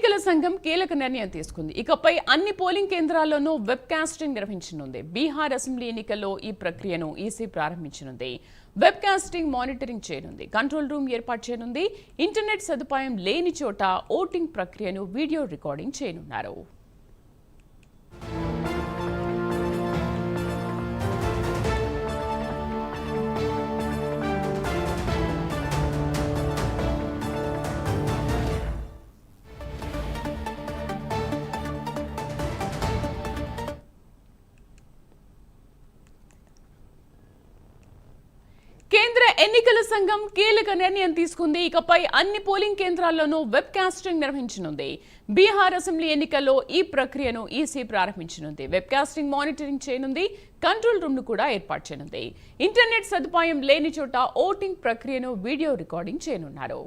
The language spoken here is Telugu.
ఎన్నికల సంఘం కీలక నిర్ణయం తీసుకుంది. ఇకపై అన్ని పోలింగ్ కేంద్రాల్లోనూ వెబ్ కాస్టింగ్ నిర్వహించనుంది. బీహార్ అసెంబ్లీ ఎన్నికల్లో ఈ ప్రక్రియను ఈసీ ప్రారంభించనుంది. వెబ్ కాస్టింగ్ మానిటరింగ్ చేయనుంది. కంట్రోల్ రూమ్ ఏర్పాటు చేయనుంది. ఇంటర్నెట్ సదుపాయం లేని చోట ఓటింగ్ ప్రక్రియను వీడియో రికార్డింగ్ చేయనున్నారు. కేంద్ర ఎన్నికల సంఘం కీలక నిర్ణయం తీసుకుంది. ఇకపై అన్ని పోలింగ్ కేంద్రాల్లోనూ వెబ్ కాస్టింగ్ నిర్వహించనుంది. బీహార్ అసెంబ్లీ ఎన్నికల్లో ఈ ప్రక్రియను ఈసీ ప్రారంభించనుంది. వెబ్ కాస్టింగ్ మానిటరింగ్ చేయనుంది. కంట్రోల్ రూమ్ ను కూడా ఏర్పాటు చేయనుంది. ఇంటర్నెట్ సదుపాయం లేని చోట ఓటింగ్ ప్రక్రియను వీడియో రికార్డింగ్ చేయనున్నారు.